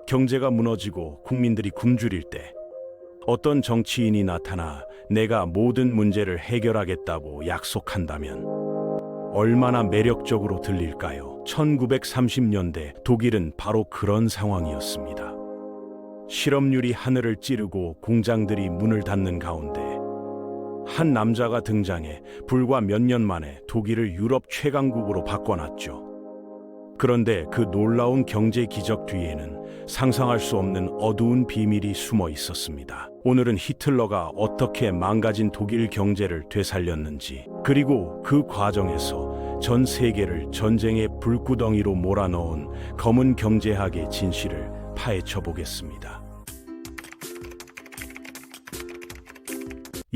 경제가 무너지고 국민들이 굶주릴 때 어떤 정치인이 나타나 내가 모든 문제를 해결하겠다고 약속한다면 얼마나 매력적으로 들릴까요? 1930년대 독일은 바로 그런 상황이었습니다. 실업률이 하늘을 찌르고 공장들이 문을 닫는 가운데 한 남자가 등장해 불과 몇 년 만에 독일을 유럽 최강국으로 바꿔놨죠. 그런데 그 놀라운 경제 기적 뒤에는 상상할 수 없는 어두운 비밀이 숨어 있었습니다. 오늘은 히틀러가 어떻게 망가진 독일 경제를 되살렸는지, 그리고 그 과정에서 전 세계를 전쟁의 불구덩이로 몰아넣은 검은 경제학의 진실을 파헤쳐 보겠습니다.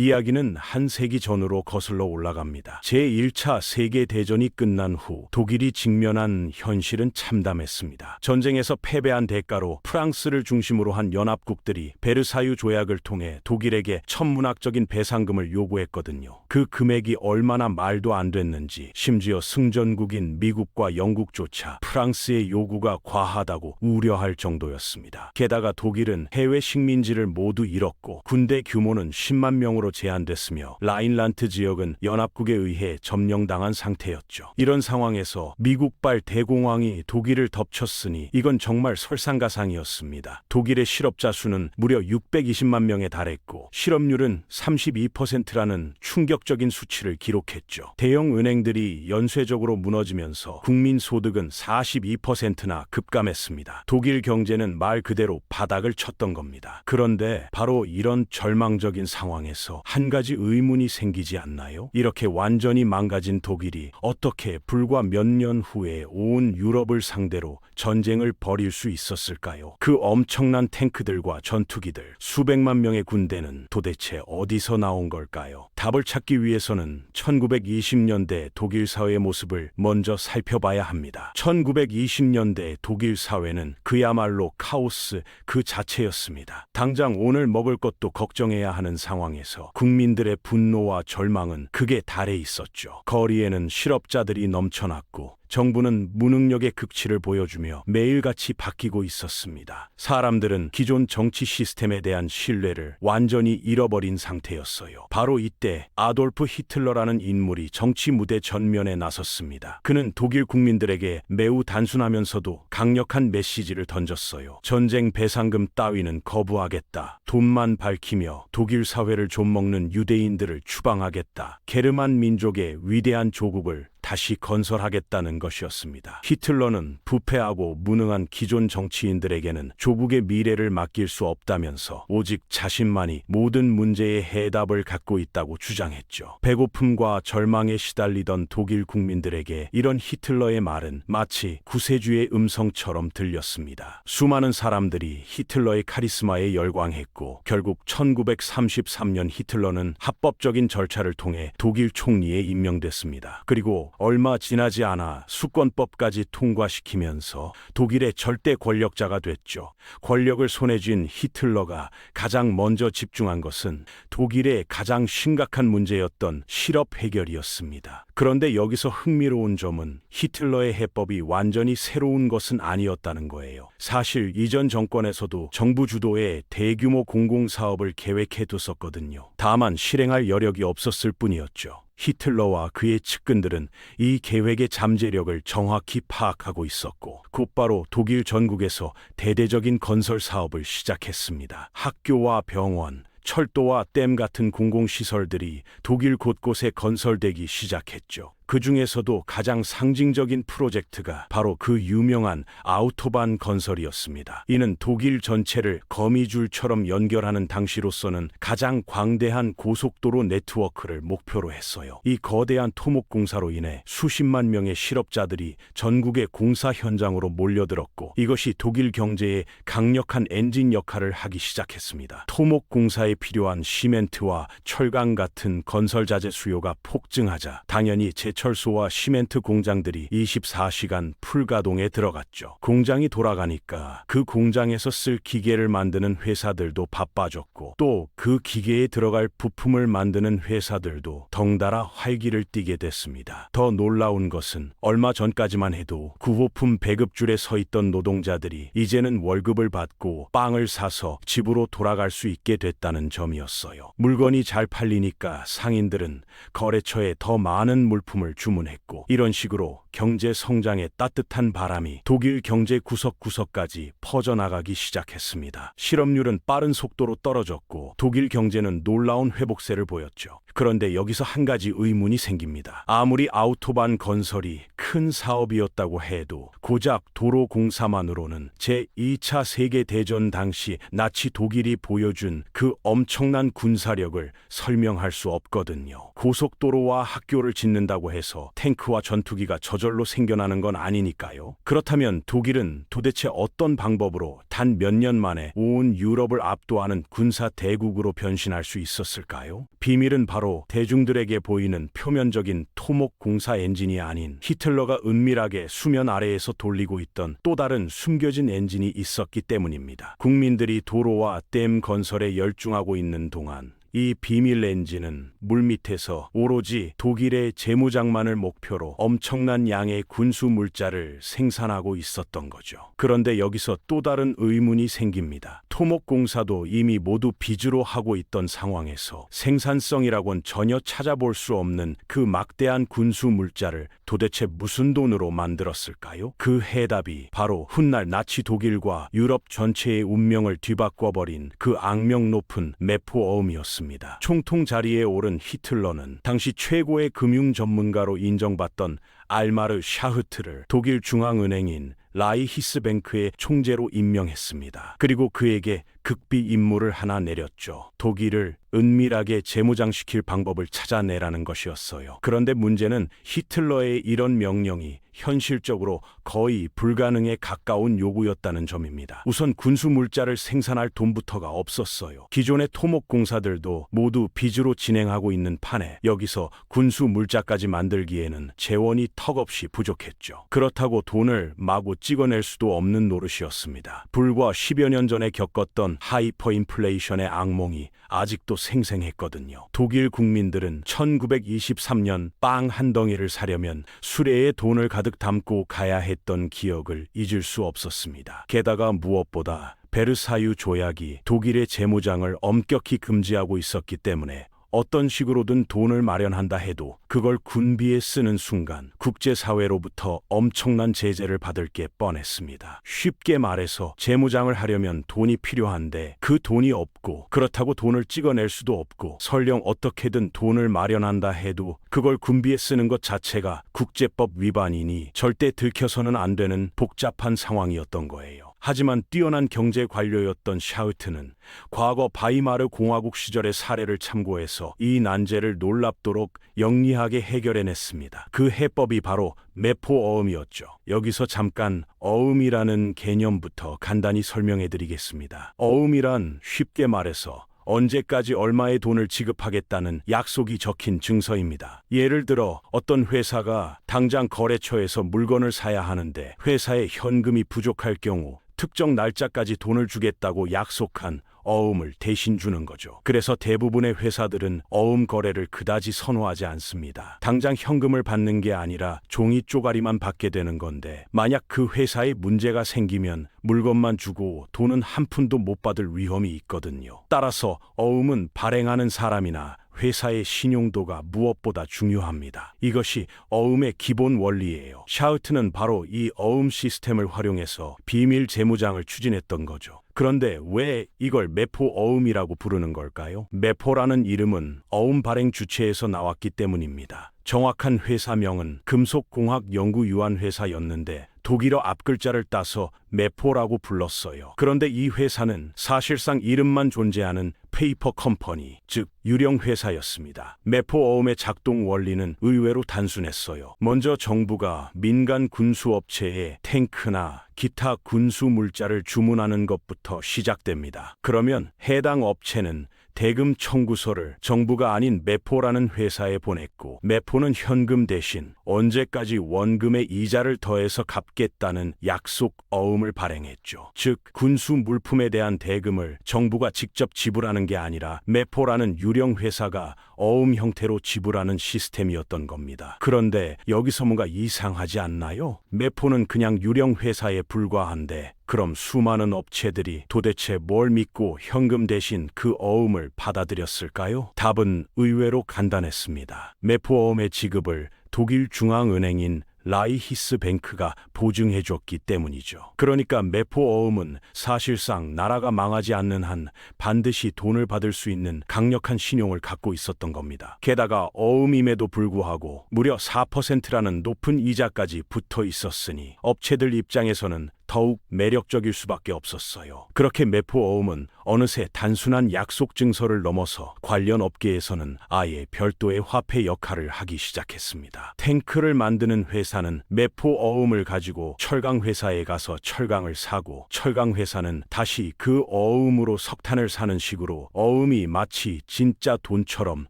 이야기는 한 세기 전으로 거슬러 올라갑니다. 제1차 세계대전이 끝난 후 독일이 직면한 현실은 참담했습니다. 전쟁에서 패배한 대가로 프랑스를 중심으로 한 연합국들이 베르사유 조약을 통해 독일에게 천문학적인 배상금을 요구했거든요. 그 금액이 얼마나 말도 안 됐는지, 심지어 승전국인 미국과 영국조차 프랑스의 요구가 과하다고 우려할 정도였습니다. 게다가 독일은 해외 식민지를 모두 잃었고 군대 규모는 10만 명으로 제한됐으며 라인란트 지역은 연합국에 의해 점령당한 상태였죠. 이런 상황에서 미국발 대공황이 독일을 덮쳤으니 이건 정말 설상가상이었습니다. 독일의 실업자 수는 무려 620만 명에 달했고 실업률은 32%라는 충격적인 수치를 기록했죠. 대형 은행들이 연쇄적으로 무너지면서 국민 소득은 42%나 급감했습니다. 독일 경제는 말 그대로 바닥을 쳤던 겁니다. 그런데 바로 이런 절망적인 상황에서 한 가지 의문이 생기지 않나요? 이렇게 완전히 망가진 독일이 어떻게 불과 몇 년 후에 온 유럽을 상대로 전쟁을 벌일 수 있었을까요? 그 엄청난 탱크들과 전투기들, 수백만 명의 군대는 도대체 어디서 나온 걸까요? 답을 찾기 위해서는 1920년대 독일 사회의 모습을 먼저 살펴봐야 합니다. 1920년대 독일 사회는 그야말로 카오스 그 자체였습니다. 당장 오늘 먹을 것도 걱정해야 하는 상황에서 국민들의 분노와 절망은 극에 달해 있었죠. 거리에는 실업자들이 넘쳐났고 정부는 무능력의 극치를 보여주며 매일같이 바뀌고 있었습니다. 사람들은 기존 정치 시스템에 대한 신뢰를 완전히 잃어버린 상태였어요. 바로 이때 아돌프 히틀러라는 인물이 정치 무대 전면에 나섰습니다. 그는 독일 국민들에게 매우 단순하면서도 강력한 메시지를 던졌어요. 전쟁 배상금 따위는 거부하겠다. 돈만 밝히며 독일 사회를 좀먹는 유대인들을 추방하겠다. 게르만 민족의 위대한 조국을 다시 건설하겠다는 것이었습니다. 히틀러는 부패하고 무능한 기존 정치인들에게는 조국의 미래를 맡길 수 없다면서 오직 자신만이 모든 문제의 해답을 갖고 있다고 주장했죠. 배고픔과 절망에 시달리던 독일 국민들에게 이런 히틀러의 말은 마치 구세주의 음성처럼 들렸습니다. 수많은 사람들이 히틀러의 카리스마에 열광했고 결국 1933년 히틀러는 합법적인 절차를 통해 독일 총리에 임명됐습니다. 그리고 얼마 지나지 않아 수권법까지 통과시키면서 독일의 절대 권력자가 됐죠. 권력을 손에 쥔 히틀러가 가장 먼저 집중한 것은 독일의 가장 심각한 문제였던 실업 해결이었습니다. 그런데 여기서 흥미로운 점은 히틀러의 해법이 완전히 새로운 것은 아니었다는 거예요. 사실 이전 정권에서도 정부 주도의 대규모 공공사업을 계획해뒀었거든요. 다만 실행할 여력이 없었을 뿐이었죠. 히틀러와 그의 측근들은 이 계획의 잠재력을 정확히 파악하고 있었고 곧바로 독일 전국에서 대대적인 건설 사업을 시작했습니다. 학교와 병원, 철도와 댐 같은 공공시설들이 독일 곳곳에 건설되기 시작했죠. 그 중에서도 가장 상징적인 프로젝트가 바로 그 유명한 아우토반 건설이었습니다. 이는 독일 전체를 거미줄처럼 연결하는 당시로서는 가장 광대한 고속도로 네트워크를 목표로 했어요. 이 거대한 토목공사로 인해 수십만 명의 실업자들이 전국의 공사 현장으로 몰려들었고 이것이 독일 경제에 강력한 엔진 역할을 하기 시작했습니다. 토목공사에 필요한 시멘트와 철강 같은 건설자재 수요가 폭증하자 당연히 제철소와 시멘트 공장들이 24시간 풀가동에 들어갔죠. 공장이 돌아가니까 그 공장에서 쓸 기계를 만드는 회사들도 바빠졌고 또 그 기계에 들어갈 부품을 만드는 회사들도 덩달아 활기를 띠게 됐습니다. 더 놀라운 것은 얼마 전까지만 해도 구호품 배급줄에 서 있던 노동자들이 이제는 월급을 받고 빵을 사서 집으로 돌아갈 수 있게 됐다는 점이었어요. 물건이 잘 팔리니까 상인들은 거래처에 더 많은 물품을 주문했고 이런 식으로 경제 성장의 따뜻한 바람이 독일 경제 구석구석까지 퍼져나가기 시작했습니다. 실업률은 빠른 속도로 떨어졌고 독일 경제는 놀라운 회복세를 보였죠. 그런데 여기서 한 가지 의문이 생깁니다. 아무리 아우토반 건설이 큰 사업이었다고 해도 고작 도로 공사만으로는 제2차 세계대전 당시 나치 독일이 보여준 그 엄청난 군사력을 설명할 수 없거든요. 고속도로와 학교를 짓는다고 해서 탱크와 전투기가 저절로 생겨나는 건 아니니까요. 그렇다면 독일은 도대체 어떤 방법으로 단 몇 년 만에 온 유럽을 압도하는 군사 대국으로 변신할 수 있었을까요? 비밀은 바로 대중들에게 보이는 표면적인 토목 공사 엔진이 아닌 히틀러가 은밀하게 수면 아래에서 돌리고 있던 또 다른 숨겨진 엔진이 있었기 때문입니다. 국민들이 도로와 댐 건설에 열중하고 있는 동안 이 비밀 엔진은 물밑에서 오로지 독일의 재무장만을 목표로 엄청난 양의 군수 물자를 생산하고 있었던 거죠. 그런데 여기서 또 다른 의문이 생깁니다. 토목공사도 이미 모두 빚으로 하고 있던 상황에서 생산성이라곤 전혀 찾아볼 수 없는 그 막대한 군수 물자를 도대체 무슨 돈으로 만들었을까요? 그 해답이 바로 훗날 나치 독일과 유럽 전체의 운명을 뒤바꿔버린 그 악명 높은 메포어음이었습니다. 총통 자리에 오른 히틀러는 당시 최고의 금융 전문가로 인정받던 알마르 샤흐트를 독일 중앙은행인 라이히스뱅크의 총재로 임명했습니다. 그리고 그에게 극비 임무를 하나 내렸죠. 독일을 은밀하게 재무장시킬 방법을 찾아내라는 것이었어요. 그런데 문제는 히틀러의 이런 명령이 현실적으로 거의 불가능에 가까운 요구였다는 점입니다. 우선 군수 물자를 생산할 돈부터가 없었어요. 기존의 토목공사들도 모두 빚으로 진행하고 있는 판에 여기서 군수 물자까지 만들기에는 재원이 턱없이 부족했죠. 그렇다고 돈을 마구 찍어낼 수도 없는 노릇이었습니다. 불과 10여 년 전에 겪었던 하이퍼인플레이션의 악몽이 아직도 생생했거든요. 독일 국민들은 1923년 빵 한 덩이를 사려면 수레에 돈을 가득 담고 가야 했던 기억을 잊을 수 없었습니다. 게다가 무엇보다 베르사유 조약이 독일의 재무장을 엄격히 금지하고 있었기 때문에 어떤 식으로든 돈을 마련한다 해도 그걸 군비에 쓰는 순간 국제사회로부터 엄청난 제재를 받을 게 뻔했습니다. 쉽게 말해서 재무장을 하려면 돈이 필요한데 그 돈이 없고 그렇다고 돈을 찍어낼 수도 없고 설령 어떻게든 돈을 마련한다 해도 그걸 군비에 쓰는 것 자체가 국제법 위반이니 절대 들켜서는 안 되는 복잡한 상황이었던 거예요. 하지만 뛰어난 경제 관료였던 샤우트는 과거 바이마르 공화국 시절의 사례를 참고해서 이 난제를 놀랍도록 영리하게 해결해냈습니다. 그 해법이 바로 메포어음이었죠. 여기서 잠깐 어음이라는 개념부터 간단히 설명해드리겠습니다. 어음이란 쉽게 말해서 언제까지 얼마의 돈을 지급하겠다는 약속이 적힌 증서입니다. 예를 들어 어떤 회사가 당장 거래처에서 물건을 사야 하는데 회사에 현금이 부족할 경우 특정 날짜까지 돈을 주겠다고 약속한 어음을 대신 주는 거죠. 그래서 대부분의 회사들은 어음 거래를 그다지 선호하지 않습니다. 당장 현금을 받는 게 아니라 종이 쪼가리만 받게 되는 건데 만약 그 회사에 문제가 생기면 물건만 주고 돈은 한 푼도 못 받을 위험이 있거든요. 따라서 어음은 발행하는 사람이나 회사의 신용도가 무엇보다 중요합니다. 이것이 어음의 기본 원리예요. 샤우트는 바로 이 어음 시스템을 활용해서 비밀 재무장을 추진했던 거죠. 그런데 왜 이걸 메포어음이라고 부르는 걸까요? 메포라는 이름은 어음 발행 주체에서 나왔기 때문입니다. 정확한 회사명은 금속공학연구유한회사였는데 독일어 앞글자를 따서 메포라고 불렀어요. 그런데 이 회사는 사실상 이름만 존재하는 페이퍼 컴퍼니, 즉 유령 회사였습니다. 메포어음의 작동 원리는 의외로 단순했어요. 먼저 정부가 민간 군수업체에 탱크나 기타 군수 물자를 주문하는 것부터 시작됩니다. 그러면 해당 업체는 대금 청구서를 정부가 아닌 매포라는 회사에 보냈고, 매포는 현금 대신 언제까지 원금의 이자를 더해서 갚겠다는 약속 어음을 발행했죠. 즉, 군수 물품에 대한 대금을 정부가 직접 지불하는 게 아니라 매포라는 유령 회사가 어음 형태로 지불하는 시스템이었던 겁니다. 그런데 여기서 뭔가 이상하지 않나요? 매포는 그냥 유령 회사에 불과한데, 그럼 수많은 업체들이 도대체 뭘 믿고 현금 대신 그 어음을 받아들였을까요? 답은 의외로 간단했습니다. 매포 어음의 지급을 독일 중앙은행인 라이히스뱅크가 보증해줬기 때문이죠. 그러니까 매포 어음은 사실상 나라가 망하지 않는 한 반드시 돈을 받을 수 있는 강력한 신용을 갖고 있었던 겁니다. 게다가 어음임에도 불구하고 무려 4%라는 높은 이자까지 붙어 있었으니 업체들 입장에서는 더욱 매력적일 수밖에 없었어요. 그렇게 매포 어음은 어느새 단순한 약속 증서를 넘어서 관련 업계에서는 아예 별도의 화폐 역할을 하기 시작했습니다. 탱크를 만드는 회사는 매포 어음을 가지고 철강 회사에 가서 철강을 사고, 철강 회사는 다시 그 어음으로 석탄을 사는 식으로 어음이 마치 진짜 돈처럼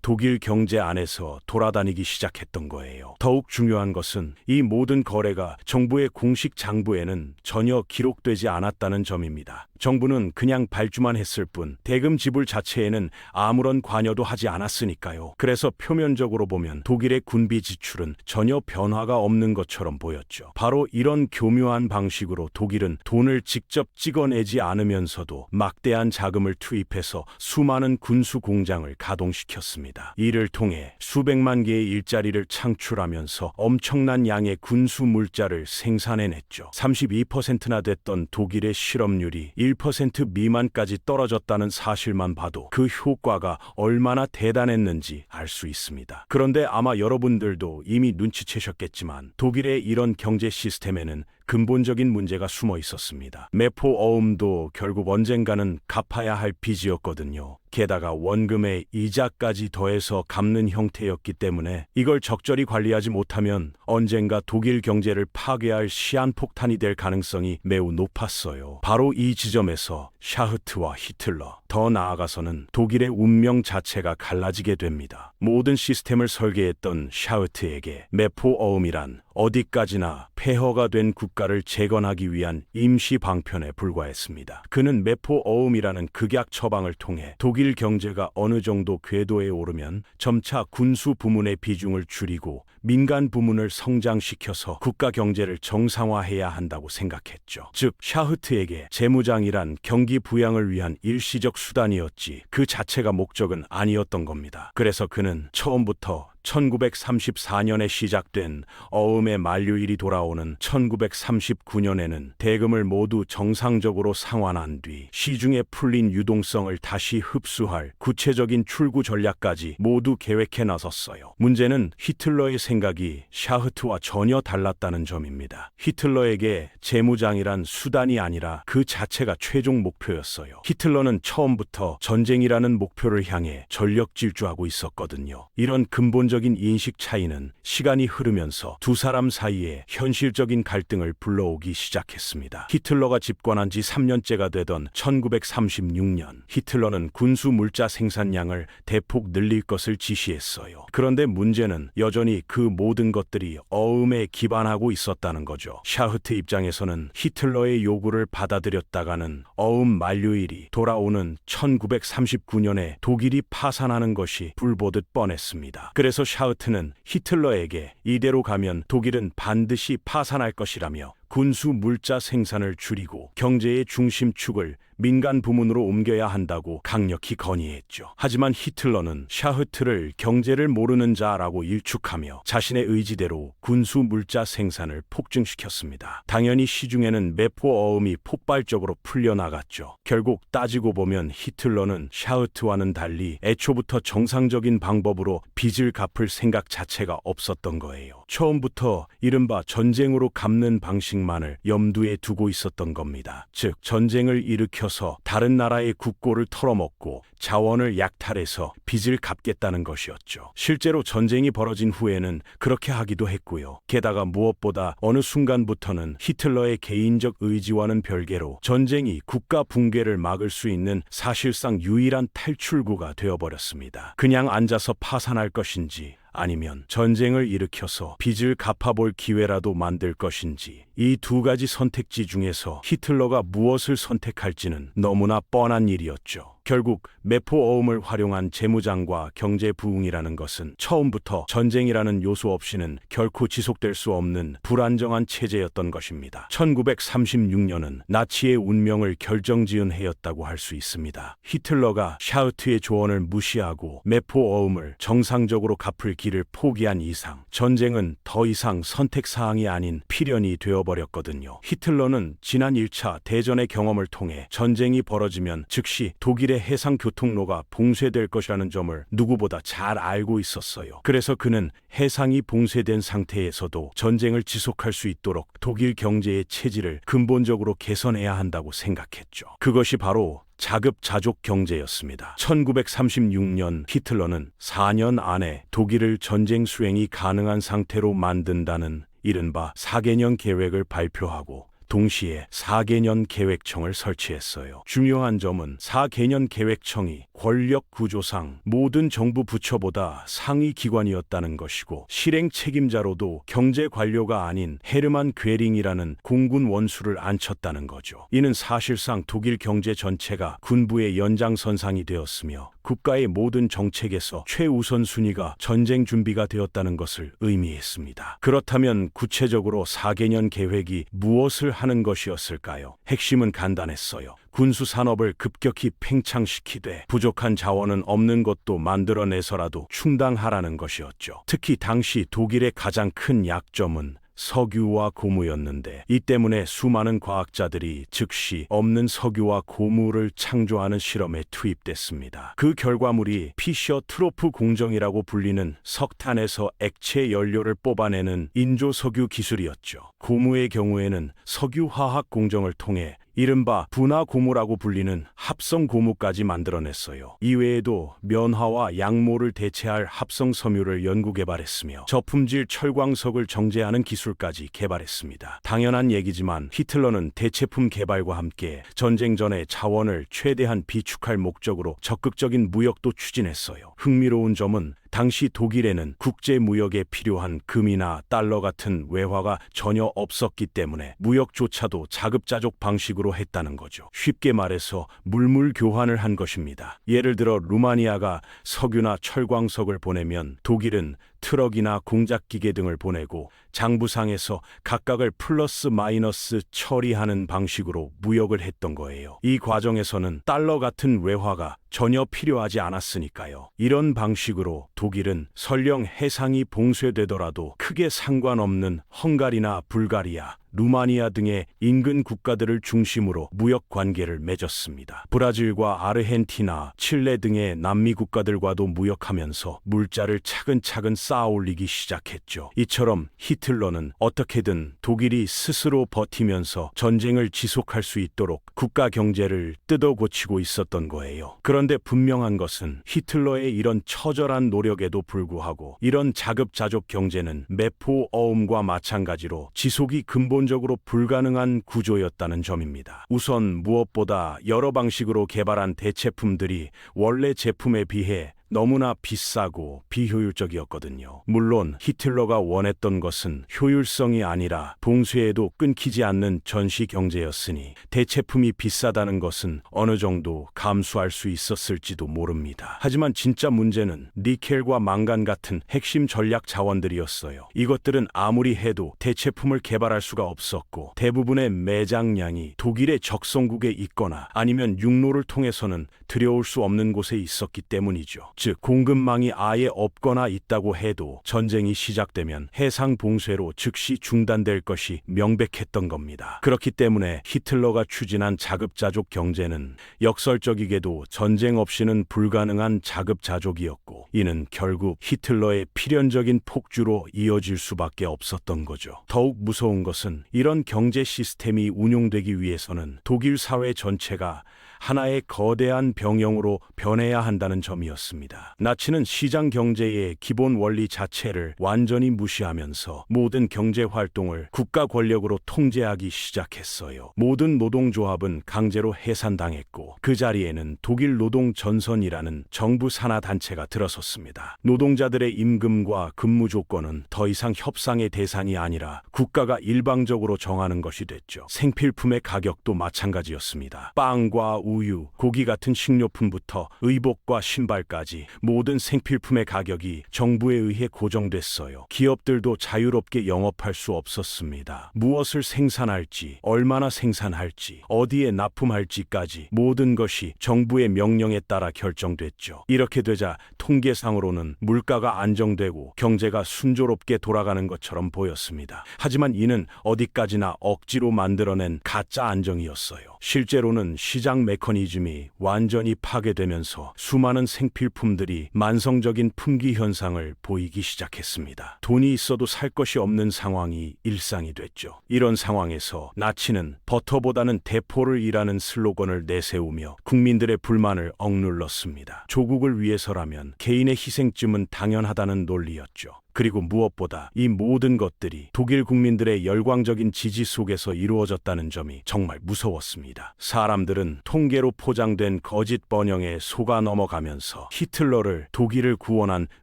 독일 경제 안에서 돌아다니기 시작했던 거예요. 더욱 중요한 것은 이 모든 거래가 정부의 공식 장부에는 전혀 기록되지 않았다는 점입니다. 정부는 그냥 발주만 했을 뿐 대금 지불 자체에는 아무런 관여도 하지 않았으니까요. 그래서 표면적으로 보면 독일의 군비 지출은 전혀 변화가 없는 것처럼 보였죠. 바로 이런 교묘한 방식으로 독일은 돈을 직접 찍어내지 않으면서도 막대한 자금을 투입해서 수많은 군수 공장을 가동시켰습니다. 이를 통해 수백만 개의 일자리를 창출하면서 엄청난 양의 군수 물자를 생산해냈죠. 32%나 됐던 독일의 실업률이 1% 미만까지 떨어졌다는 사실만 봐도 그 효과가 얼마나 대단했는지 알 수 있습니다. 그런데 아마 여러분들도 이미 눈치채셨겠지만 독일의 이런 경제 시스템에는 근본적인 문제가 숨어 있었습니다. 매포 어음도 결국 언젠가는 갚아야 할 빚이었거든요. 게다가 원금에 이자까지 더해서 갚는 형태였기 때문에 이걸 적절히 관리하지 못하면 언젠가 독일 경제를 파괴할 시한폭탄이 될 가능성이 매우 높았어요. 바로 이 지점에서 샤흐트와 히틀러, 더 나아가서는 독일의 운명 자체가 갈라지게 됩니다. 모든 시스템을 설계했던 샤흐트에게 매포 어음이란 어디까지나 폐허가 된 국가를 재건하기 위한 임시 방편에 불과했습니다. 그는 매포 어음이라는 극약 처방을 통해 독일 경제가 어느 정도 궤도에 오르면 점차 군수 부문의 비중을 줄이고 민간 부문을 성장시켜서 국가 경제를 정상화해야 한다고 생각했죠. 즉, 샤흐트에게 재무장이란 경기 부양을 위한 일시적 수단이었지 그 자체가 목적은 아니었던 겁니다. 그래서 그는 처음부터 1934년에 시작된 어음의 만료일이 돌아오는 1939년에는 대금을 모두 정상적으로 상환한 뒤 시중에 풀린 유동성을 다시 흡수할 구체적인 출구 전략까지 모두 계획해 나섰어요. 문제는 히틀러의 생각이 샤흐트와 전혀 달랐다는 점입니다. 히틀러에게 재무장이란 수단이 아니라 그 자체가 최종 목표였어요. 히틀러는 처음부터 전쟁이라는 목표를 향해 전력 질주하고 있었거든요. 이런 근본적인 인식 차이는 시간이 흐르면서 두 사람 사이에 현실적인 갈등을 불러오기 시작했습니다. 히틀러가 집권한 지 3년째가 되던 1936년, 히틀러는 군수 물자 생산량을 대폭 늘릴 것을 지시했어요. 그런데 문제는 여전히 그 모든 것들이 어음에 기반하고 있었다는 거죠. 샤흐트 입장에서는 히틀러의 요구를 받아들였다가는 어음 만료일이 돌아오는 1939년에 독일이 파산하는 것이 불보듯 뻔했습니다. 그래서 샤흐트는 히틀러에게 이대로 가면 독일은 반드시 파산할 것이라며 군수 물자 생산을 줄이고 경제의 중심축을 민간 부문으로 옮겨야 한다고 강력히 건의했죠. 하지만 히틀러는 샤흐트를 경제를 모르는 자라고 일축하며 자신의 의지대로 군수 물자 생산을 폭증시켰습니다. 당연히 시중에는 매포 어음이 폭발적으로 풀려나갔죠. 결국 따지고 보면 히틀러는 샤흐트와는 달리 애초부터 정상적인 방법으로 빚을 갚을 생각 자체가 없었던 거예요. 처음부터 이른바 전쟁으로 갚는 방식 하나씩만을 염두에 두고 있었던 겁니다. 즉, 전쟁을 일으켜서 다른 나라의 국고를 털어먹고 자원을 약탈해서 빚을 갚겠다는 것이었죠. 실제로 전쟁이 벌어진 후에는 그렇게 하기도 했고요. 게다가 무엇보다 어느 순간부터는 히틀러의 개인적 의지와는 별개로 전쟁이 국가 붕괴를 막을 수 있는 사실상 유일한 탈출구가 되어버렸습니다. 그냥 앉아서 파산할 것인지 아니면 전쟁을 일으켜서 빚을 갚아볼 기회라도 만들 것인지, 이 두 가지 선택지 중에서 히틀러가 무엇을 선택할지는 너무나 뻔한 일이었죠. 결국 매포어움을 활용한 재무장과 경제 부흥이라는 것은 처음부터 전쟁이라는 요소 없이는 결코 지속될 수 없는 불안정한 체제였던 것입니다. 1936년은 나치의 운명을 결정지은 해였다고 할 수 있습니다. 히틀러가 샤우트의 조언을 무시하고 매포어움을 정상적으로 갚을 길을 포기한 이상 전쟁은 더 이상 선택사항이 아닌 필연이 되어버렸거든요. 히틀러는 지난 1차 대전의 경험을 통해 전쟁이 벌어지면 즉시 독일의 해상 교통로가 봉쇄될 것이라는 점을 누구보다 잘 알고 있었어요. 그래서 그는 해상이 봉쇄된 상태에서도 전쟁을 지속할 수 있도록 독일 경제의 체질을 근본적으로 개선해야 한다고 생각했죠. 그것이 바로 자급자족 경제였습니다. 1936년 히틀러는 4년 안에 독일을 전쟁 수행이 가능한 상태로 만든다는 이른바 4개년 계획을 발표하고 동시에 4개년 계획청을 설치했어요. 중요한 점은 4개년 계획청이 권력 구조상 모든 정부 부처보다 상위 기관이었다는 것이고, 실행 책임자로도 경제 관료가 아닌 헤르만 괴링이라는 공군 원수를 앉혔다는 거죠. 이는 사실상 독일 경제 전체가 군부의 연장선상이 되었으며 국가의 모든 정책에서 최우선 순위가 전쟁 준비가 되었다는 것을 의미했습니다. 그렇다면 구체적으로 4개년 계획이 무엇을 하는 것이었을까요? 핵심은 간단했어요. 군수 산업을 급격히 팽창시키되 부족한 자원은 없는 것도 만들어내서라도 충당하라는 것이었죠. 특히 당시 독일의 가장 큰 약점은 석유와 고무였는데, 이 때문에 수많은 과학자들이 즉시 없는 석유와 고무를 창조하는 실험에 투입됐습니다. 그 결과물이 피셔 트로프 공정이라고 불리는 석탄에서 액체 연료를 뽑아내는 인조석유 기술이었죠. 고무의 경우에는 석유화학 공정을 통해 이른바 분화고무라고 불리는 합성고무까지 만들어냈어요. 이외에도 면화와 양모를 대체할 합성섬유를 연구 개발했으며 저품질 철광석을 정제하는 기술까지 개발했습니다. 당연한 얘기지만 히틀러는 대체품 개발과 함께 전쟁 전에 자원을 최대한 비축할 목적으로 적극적인 무역도 추진했어요. 흥미로운 점은 당시 독일에는 국제 무역에 필요한 금이나 달러 같은 외화가 전혀 없었기 때문에 무역조차도 자급자족 방식으로 했다는 거죠. 쉽게 말해서 물물 교환을 한 것입니다. 예를 들어 루마니아가 석유나 철광석을 보내면 독일은 트럭이나 공작기계 등을 보내고 장부상에서 각각을 플러스 마이너스 처리하는 방식으로 무역을 했던 거예요. 이 과정에서는 달러 같은 외화가 전혀 필요하지 않았으니까요. 이런 방식으로 독일은 설령 해상이 봉쇄되더라도 크게 상관없는 헝가리나 불가리아, 루마니아 등의 인근 국가들을 중심으로 무역 관계를 맺었습니다. 브라질과 아르헨티나, 칠레 등의 남미 국가들과도 무역하면서 물자를 차근차근 쌓아올리기 시작했죠. 이처럼 히틀러는 어떻게든 독일이 스스로 버티면서 전쟁을 지속할 수 있도록 국가 경제를 뜯어고치고 있었던 거예요. 그런데 분명한 것은 히틀러의 이런 처절한 노력에도 불구하고 이런 자급자족 경제는 매포어움과 마찬가지로 지속이 근본적으로 불가능한 구조였다는 점입니다. 우선 무엇보다 여러 방식으로 개발한 대체품들이 원래 제품에 비해 너무나 비싸고 비효율적이었거든요. 물론 히틀러가 원했던 것은 효율성이 아니라 봉쇄에도 끊기지 않는 전시 경제였으니 대체품이 비싸다는 것은 어느 정도 감수할 수 있었을지도 모릅니다. 하지만 진짜 문제는 니켈과 망간 같은 핵심 전략 자원들이었어요. 이것들은 아무리 해도 대체품을 개발할 수가 없었고 대부분의 매장량이 독일의 적성국에 있거나 아니면 육로를 통해서는 들여올 수 없는 곳에 있었기 때문이죠. 즉 공급망이 아예 없거나 있다고 해도 전쟁이 시작되면 해상 봉쇄로 즉시 중단될 것이 명백했던 겁니다. 그렇기 때문에 히틀러가 추진한 자급자족 경제는 역설적이게도 전쟁 없이는 불가능한 자급자족이었고, 이는 결국 히틀러의 필연적인 폭주로 이어질 수밖에 없었던 거죠. 더욱 무서운 것은 이런 경제 시스템이 운용되기 위해서는 독일 사회 전체가 하나의 거대한 병영으로 변해야 한다는 점이었습니다. 나치는 시장 경제의 기본 원리 자체를 완전히 무시하면서 모든 경제 활동을 국가 권력으로 통제하기 시작했어요. 모든 노동조합은 강제로 해산당했고, 그 자리에는 독일 노동 전선이라는 정부 산하 단체가 들어섰습니다. 노동자들의 임금과 근무 조건은 더 이상 협상의 대상이 아니라 국가가 일방적으로 정하는 것이 됐죠. 생필품의 가격도 마찬가지였습니다. 빵과 우유, 고기 같은 식료품부터 의복과 신발까지 모든 생필품의 가격이 정부에 의해 고정됐어요. 기업들도 자유롭게 영업할 수 없었습니다. 무엇을 생산할지, 얼마나 생산할지, 어디에 납품할지까지 모든 것이 정부의 명령에 따라 결정됐죠. 이렇게 되자 통계상으로는 물가가 안정되고 경제가 순조롭게 돌아가는 것처럼 보였습니다. 하지만 이는 어디까지나 억지로 만들어낸 가짜 안정이었어요. 실제로는 시장 메커니즘이 완전히 파괴되면서 수많은 생필품들이 만성적인 품귀 현상을 보이기 시작했습니다. 돈이 있어도 살 것이 없는 상황이 일상이 됐죠. 이런 상황에서 나치는 버터보다는 대포를 일하는 슬로건을 내세우며 국민들의 불만을 억눌렀습니다. 조국을 위해서라면 개인의 희생쯤은 당연하다는 논리였죠. 그리고 무엇보다 이 모든 것들이 독일 국민들의 열광적인 지지 속에서 이루어졌다는 점이 정말 무서웠습니다. 사람들은 통계로 포장된 거짓 번영에 속아 넘어가면서 히틀러를 독일을 구원한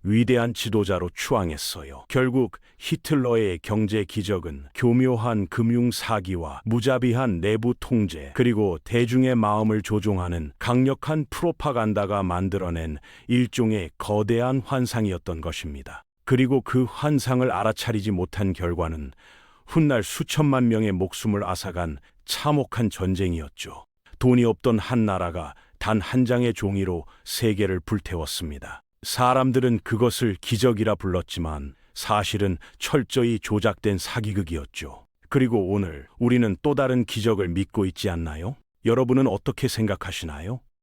위대한 지도자로 추앙했어요. 결국 히틀러의 경제 기적은 교묘한 금융 사기와 무자비한 내부 통제, 그리고 대중의 마음을 조종하는 강력한 프로파간다가 만들어낸 일종의 거대한 환상이었던 것입니다. 그리고 그 환상을 알아차리지 못한 결과는 훗날 수천만 명의 목숨을 앗아간 참혹한 전쟁이었죠. 돈이 없던 한 나라가 단 한 장의 종이로 세계를 불태웠습니다. 사람들은 그것을 기적이라 불렀지만 사실은 철저히 조작된 사기극이었죠. 그리고 오늘 우리는 또 다른 기적을 믿고 있지 않나요? 여러분은 어떻게 생각하시나요?